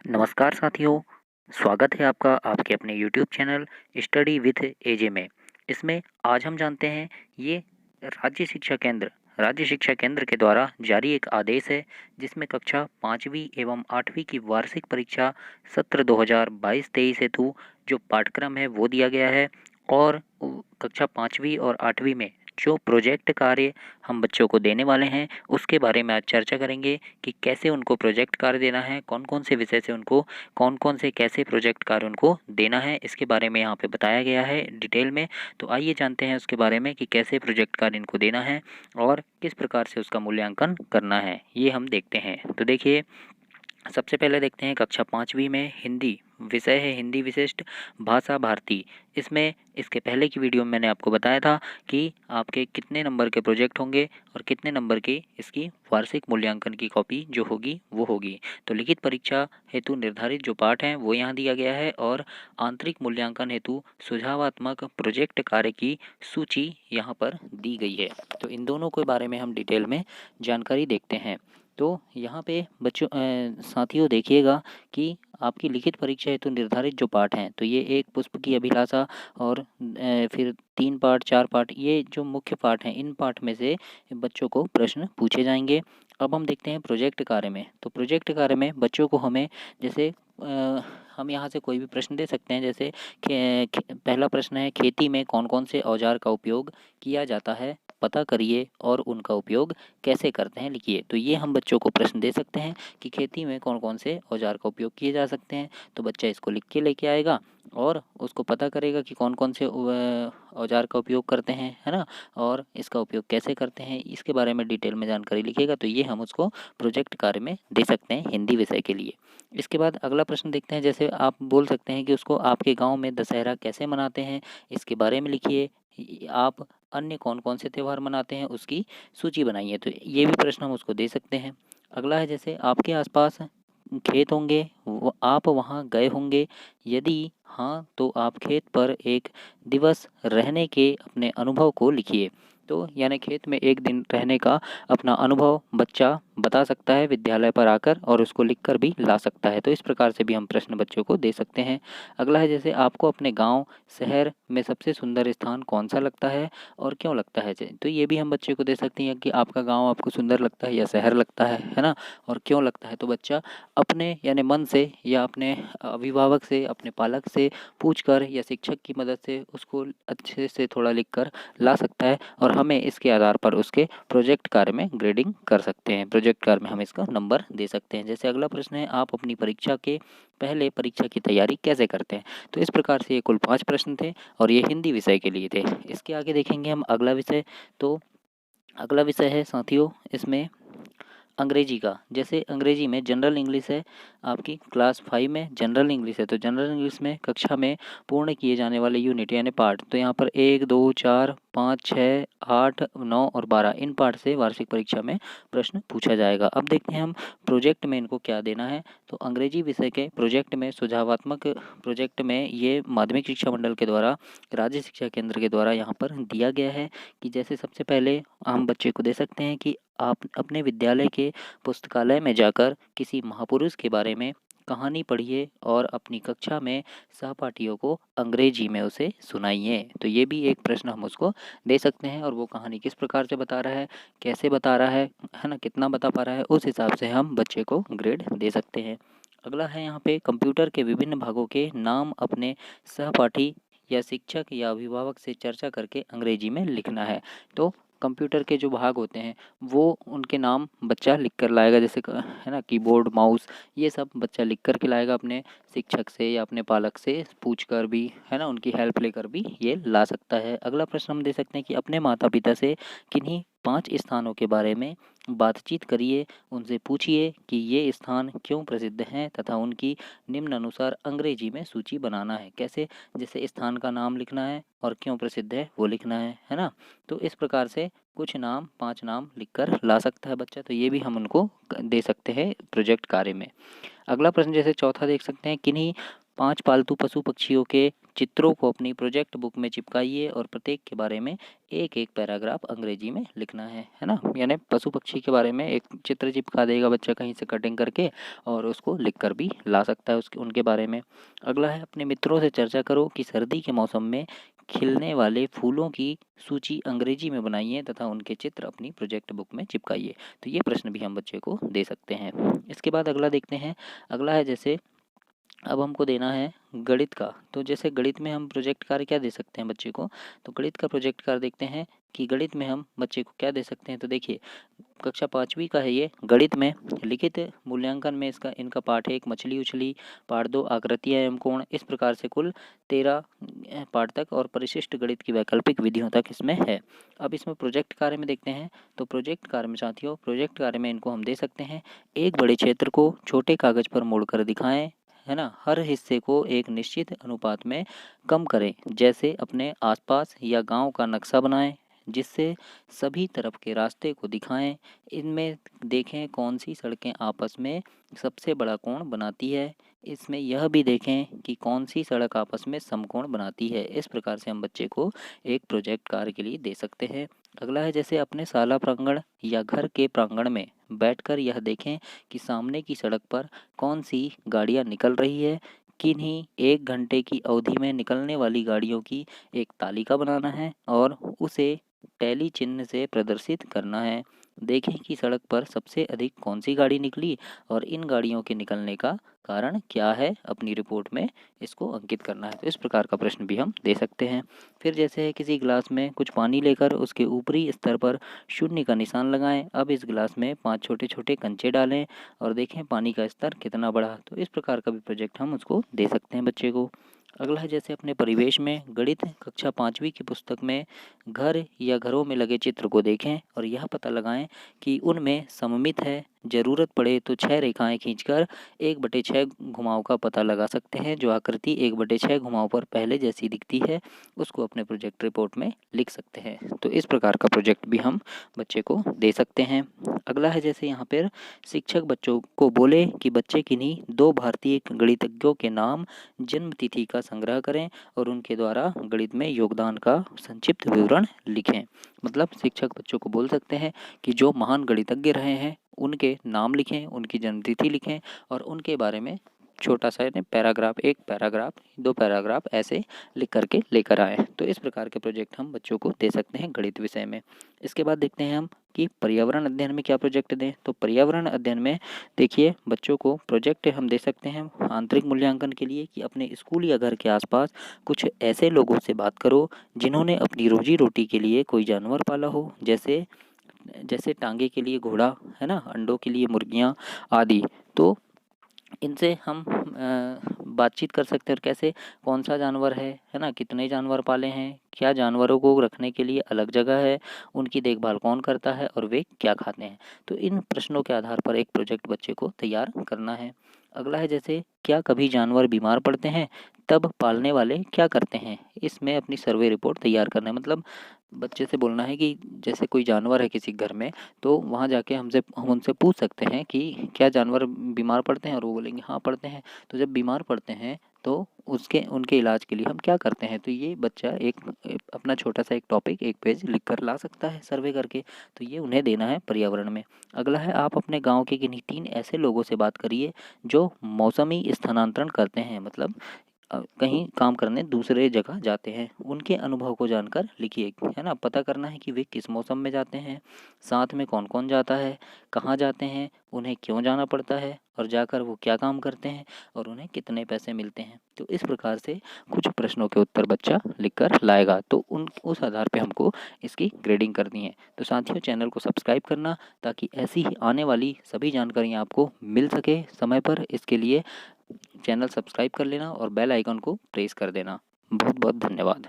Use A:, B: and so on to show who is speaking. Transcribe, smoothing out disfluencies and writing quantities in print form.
A: नमस्कार साथियों, स्वागत है आपका आपके अपने यूट्यूब चैनल स्टडी विथ एजे में। इसमें आज हम जानते हैं ये राज्य शिक्षा केंद्र के द्वारा जारी एक आदेश है जिसमें कक्षा 5वीं एवं 8वीं की वार्षिक परीक्षा सत्र 2022-23 हेतु जो पाठ्यक्रम है वो दिया गया है। और कक्षा 5वीं और 8वीं में जो प्रोजेक्ट कार्य हम बच्चों को देने वाले हैं उसके बारे में आज चर्चा करेंगे कि कैसे उनको प्रोजेक्ट कार्य देना है, कौन कौन से विषय से उनको कौन कौन से कैसे प्रोजेक्ट कार्य उनको देना है, इसके बारे में यहाँ पे बताया गया है डिटेल में। तो आइए जानते हैं उसके बारे में कि कैसे प्रोजेक्ट कार्य इनको देना है और किस प्रकार से उसका मूल्यांकन करना है, ये हम देखते हैं। तो देखिए, सबसे पहले देखते हैं कक्षा 5वीं में हिंदी विषय है, हिंदी विशिष्ट भाषा भारती। इसमें इसके पहले की वीडियो में मैंने आपको बताया था कि आपके कितने नंबर के प्रोजेक्ट होंगे और कितने नंबर की इसकी वार्षिक मूल्यांकन की कॉपी जो होगी वो होगी। तो लिखित परीक्षा हेतु निर्धारित जो पाठ हैं वो यहाँ दिया गया है और आंतरिक मूल्यांकन हेतु सुझावात्मक प्रोजेक्ट कार्य की सूची यहाँ पर दी गई है। तो इन दोनों के बारे में हम डिटेल में जानकारी देखते हैं। तो यहाँ पे बच्चों साथियों देखिएगा कि आपकी लिखित परीक्षा हेतु निर्धारित जो पाठ हैं, तो ये एक पुष्प की अभिलाषा और फिर 3 पाठ 4 पाठ, ये जो मुख्य पाठ हैं इन पाठ में से बच्चों को प्रश्न पूछे जाएंगे। अब हम देखते हैं प्रोजेक्ट कार्य में। तो प्रोजेक्ट कार्य में बच्चों को हमें जैसे हम यहाँ से कोई भी प्रश्न दे सकते हैं। जैसे पहला प्रश्न है, खेती में कौन कौन से औजार का उपयोग किया जाता है, पता करिए और उनका उपयोग कैसे करते हैं, लिखिए। तो ये हम बच्चों को प्रश्न दे सकते हैं कि खेती में कौन कौन से औजार का उपयोग किए जा सकते हैं। तो बच्चा इसको लिख के लेके आएगा और उसको पता करेगा कि कौन कौन से औजार का उपयोग करते हैं, है ना, और इसका उपयोग कैसे करते हैं, इसके बारे में डिटेल में जानकारी लिखेगा। तो ये हम उसको प्रोजेक्ट कार्य में दे सकते हैं हिंदी विषय के लिए। इसके बाद अगला प्रश्न देखते हैं। जैसे आप बोल सकते हैं कि उसको आपके गांव में दशहरा कैसे मनाते हैं, इसके बारे में लिखिए। आप अन्य कौन कौन से त्यौहार मनाते हैं उसकी सूची बनाइए। तो ये भी प्रश्न हम उसको दे सकते हैं। अगला है, जैसे आपके आसपास खेत होंगे, आप वहाँ गए होंगे, यदि हाँ तो आप खेत पर एक दिवस रहने के अपने अनुभव को लिखिए। तो यानी खेत में एक दिन रहने का अपना अनुभव बच्चा बता सकता है विद्यालय पर आकर और उसको लिखकर भी ला सकता है। तो इस प्रकार से भी हम प्रश्न बच्चों को दे सकते हैं। अगला है, जैसे आपको अपने गांव शहर में सबसे सुंदर स्थान कौन सा लगता है और क्यों लगता है। तो ये भी हम बच्चे को दे सकते हैं कि आपका गांव आपको सुंदर लगता है या शहर लगता है ना, और क्यों लगता है। तो बच्चा अपने यानी मन से या अपने अभिभावक से, अपने पालक से पूछकर या शिक्षक की मदद से उसको अच्छे से थोड़ा लिखकर ला सकता है और हमें इसके आधार पर उसके प्रोजेक्ट कार्य में ग्रेडिंग कर सकते हैं। प्रोजेक्ट कार्य में हम इसका नंबर दे सकते हैं। जैसे अगला प्रश्न है, आप अपनी परीक्षा के पहले परीक्षा की तैयारी कैसे करते हैं। तो इस प्रकार से ये कुल 5 प्रश्न थे और ये हिंदी विषय के लिए थे। इसके आगे देखेंगे हम अगला विषय। तो अगला विषय है साथियों इसमें अंग्रेजी का। जैसे अंग्रेजी में जनरल इंग्लिश है, आपकी क्लास 5 में जनरल इंग्लिश है। तो जनरल इंग्लिश में कक्षा में पूर्ण किए जाने वाले यूनिट यानी पार्ट, तो यहाँ पर 1 2 4 5 6 8 9 और 12 इन पार्ट से वार्षिक परीक्षा में प्रश्न पूछा जाएगा। अब देखते हैं हम प्रोजेक्ट में इनको क्या देना है। तो अंग्रेजी विषय के प्रोजेक्ट में सुझावात्मक प्रोजेक्ट में ये माध्यमिक शिक्षा मंडल के द्वारा राज्य शिक्षा केंद्र के द्वारा यहाँ पर दिया गया है कि जैसे सबसे पहले हम बच्चे को दे सकते हैं कि आप अपने विद्यालय के पुस्तकालय में जाकर किसी महापुरुष के बारे में कहानी पढ़िए और अपनी कक्षा में सहपाठियों को अंग्रेजी में उसे सुनाइए। तो ये भी एक प्रश्न हम उसको दे सकते हैं और वो कहानी किस प्रकार से बता रहा है, कैसे बता रहा है ना, कितना बता पा रहा है, उस हिसाब से हम बच्चे को ग्रेड दे सकते हैं। अगला है यहाँ पे कंप्यूटर के विभिन्न भागों के नाम अपने सहपाठी या शिक्षक या अभिभावक से चर्चा करके अंग्रेजी में लिखना है। तो कंप्यूटर के जो भाग होते हैं वो उनके नाम बच्चा लिख कर लाएगा। जैसे है ना, कीबोर्ड माउस, ये सब बच्चा लिख कर के लाएगा अपने शिक्षक से या अपने पालक से पूछ कर भी, है ना, उनकी हेल्प लेकर भी ये ला सकता है। अगला प्रश्न हम दे सकते हैं कि अपने माता पिता से किन्हीं 5 स्थानों के बारे में बातचीत करिए। उनसे पूछिए कि ये स्थान क्यों प्रसिद्ध हैं तथा उनकी निम्न अनुसार अंग्रेजी में सूची बनाना है। कैसे, जैसे स्थान का नाम लिखना है और क्यों प्रसिद्ध है वो लिखना है ना। तो इस प्रकार से कुछ नाम 5 नाम लिखकर ला सकता है बच्चा। तो ये भी हम उनको दे सकते हैं प्रोजेक्ट कार्य में। अगला प्रश्न जैसे चौथा देख सकते हैं, किन्हीं 5 पालतू पशु पक्षियों के चित्रों को अपनी प्रोजेक्ट बुक में चिपकाइए और प्रत्येक के बारे में एक एक पैराग्राफ अंग्रेजी में लिखना है ना। यानी पशु पक्षी के बारे में एक चित्र चिपका देगा बच्चा कहीं से कटिंग करके और उसको लिख कर भी ला सकता है उसके उनके बारे में। अगला है अपने मित्रों से चर्चा करो कि सर्दी के मौसम में खिलने वाले फूलों की सूची अंग्रेजी में बनाइए तथा उनके चित्र अपनी प्रोजेक्ट बुक में चिपकाइए। तो ये प्रश्न भी हम बच्चे को दे सकते हैं। इसके बाद अगला देखते हैं। अगला है जैसे अब हमको देना है गणित का। तो जैसे गणित में हम प्रोजेक्ट कार्य क्या दे सकते हैं बच्चे को, तो गणित का प्रोजेक्ट कार्य देखते हैं कि गणित में हम बच्चे को क्या दे सकते हैं। तो देखिए कक्षा 5वीं का है ये। गणित में लिखित मूल्यांकन में इसका इनका पाठ है एक मछली उछली, पाठ 2 आकृतियाँ एवं कोण, इस प्रकार से कुल 13 पाठ तक और परिशिष्ट गणित की वैकल्पिक विधियों तक इसमें है। अब इसमें प्रोजेक्ट कार्य में देखते हैं। तो प्रोजेक्ट कार्य में साथियों, प्रोजेक्ट कार्य में इनको हम दे सकते हैं एक बड़े क्षेत्र को छोटे कागज पर मोड़कर दिखाएं, है ना। हर हिस्से को एक निश्चित अनुपात में कम करें, जैसे अपने आसपास या गांव का नक्शा बनाएं जिससे सभी तरफ के रास्ते को दिखाएं। इनमें देखें कौन सी सड़कें आपस में सबसे बड़ा कोण बनाती है। इसमें यह भी देखें कि कौन सी सड़क आपस में समकोण बनाती है। इस प्रकार से हम बच्चे को एक प्रोजेक्ट कार्य के लिए दे सकते हैं। अगला है जैसे अपने शाला प्रांगण या घर के प्रांगण में बैठकर यह देखें कि सामने की सड़क पर कौन सी गाड़ियाँ निकल रही है। किन्हीं 1 घंटे की अवधि में निकलने वाली गाड़ियों की एक तालिका बनाना है और उसे टैली चिन्ह से प्रदर्शित करना है। देखें कि सड़क पर सबसे अधिक कौन सी गाड़ी निकली और इन गाड़ियों के निकलने का कारण क्या है, अपनी रिपोर्ट में इसको अंकित करना है। तो इस प्रकार का प्रश्न भी हम दे सकते हैं। फिर जैसे है किसी गिलास में कुछ पानी लेकर उसके ऊपरी स्तर पर शून्य का निशान लगाएं। अब इस गिलास में 5 छोटे छोटे कंचे डालें और देखें पानी का स्तर कितना बढ़ा। तो इस प्रकार का भी प्रोजेक्ट हम उसको दे सकते हैं बच्चे को। अगला है जैसे अपने परिवेश में गणित कक्षा 5वीं की पुस्तक में घर या घरों में लगे चित्र को देखें और यह पता लगाएं कि उनमें सममित है। ज़रूरत पड़े तो 6 रेखाएं खींचकर 1/6 घुमाव का पता लगा सकते हैं। जो आकृति 1/6 घुमाव पर पहले जैसी दिखती है उसको अपने प्रोजेक्ट रिपोर्ट में लिख सकते हैं। तो इस प्रकार का प्रोजेक्ट भी हम बच्चे को दे सकते हैं। अगला है जैसे यहाँ पर शिक्षक बच्चों को बोले कि बच्चे किन्हीं 2 भारतीय गणितज्ञों के नाम, जन्म तिथि का संग्रह करें और उनके द्वारा गणित में योगदान का संक्षिप्त विवरण लिखें। मतलब शिक्षक बच्चों को बोल सकते हैं कि जो महान गणितज्ञ रहे हैं उनके नाम लिखें, उनकी जन्मतिथि लिखें और उनके बारे में छोटा सा पैराग्राफ, 1 पैराग्राफ, 2 पैराग्राफ ऐसे लिख करके लेकर आए। तो इस प्रकार के प्रोजेक्ट हम बच्चों को दे सकते हैं गणित विषय में। इसके बाद देखते हैं हम कि पर्यावरण अध्ययन में क्या प्रोजेक्ट दें। तो पर्यावरण अध्ययन में देखिए बच्चों को प्रोजेक्ट हम दे सकते हैं आंतरिक मूल्यांकन के लिए कि अपने स्कूल या घर के आसपास कुछ ऐसे लोगों से बात करो जिन्होंने अपनी रोजी रोटी के लिए कोई जानवर पाला हो, जैसे जैसे टांगे के लिए घोड़ा, है ना, अंडों के लिए मुर्गियाँ आदि। तो इनसे हम बातचीत कर सकते हैं। और कैसे, कौन सा जानवर है ना, कितने जानवर पाले हैं, क्या जानवरों को रखने के लिए अलग जगह है, उनकी देखभाल कौन करता है और वे क्या खाते हैं। तो इन प्रश्नों के आधार पर एक प्रोजेक्ट बच्चे को तैयार करना है। अगला है जैसे क्या कभी जानवर बीमार पड़ते हैं, तब पालने वाले क्या करते हैं। इसमें अपनी सर्वे रिपोर्ट तैयार करना है। मतलब बच्चे से बोलना है कि जैसे कोई जानवर है किसी घर में, तो वहाँ जाके हम उनसे पूछ सकते हैं कि क्या जानवर बीमार पड़ते हैं, और वो बोलेंगे हाँ पड़ते हैं। तो जब बीमार पड़ते हैं तो उनके इलाज के लिए हम क्या करते हैं। तो ये बच्चा अपना छोटा सा एक टॉपिक 1 पेज लिख कर ला सकता है सर्वे करके। तो ये उन्हें देना है पर्यावरण में। अगला है आप अपने गांव के किन्हीं 3 ऐसे लोगों से बात करिए जो मौसमी स्थानांतरण करते हैं। मतलब कहीं काम करने दूसरे जगह जाते हैं, उनके अनुभव को जानकर लिखिए, है ना। पता करना है कि वे किस मौसम में जाते हैं, साथ में कौन कौन जाता है, कहाँ जाते हैं, उन्हें क्यों जाना पड़ता है और जाकर वो क्या काम करते हैं और उन्हें कितने पैसे मिलते हैं। तो इस प्रकार से कुछ प्रश्नों के उत्तर बच्चा लिख कर लाएगा। तो उस आधार पे हमको इसकी ग्रेडिंग करनी है। तो साथियों चैनल को सब्सक्राइब करना ताकि ऐसी ही आने वाली सभी जानकारियाँ आपको मिल सके समय पर। इसके लिए चैनल सब्सक्राइब कर लेना और बेल आइकन को प्रेस कर देना। बहुत बहुत धन्यवाद।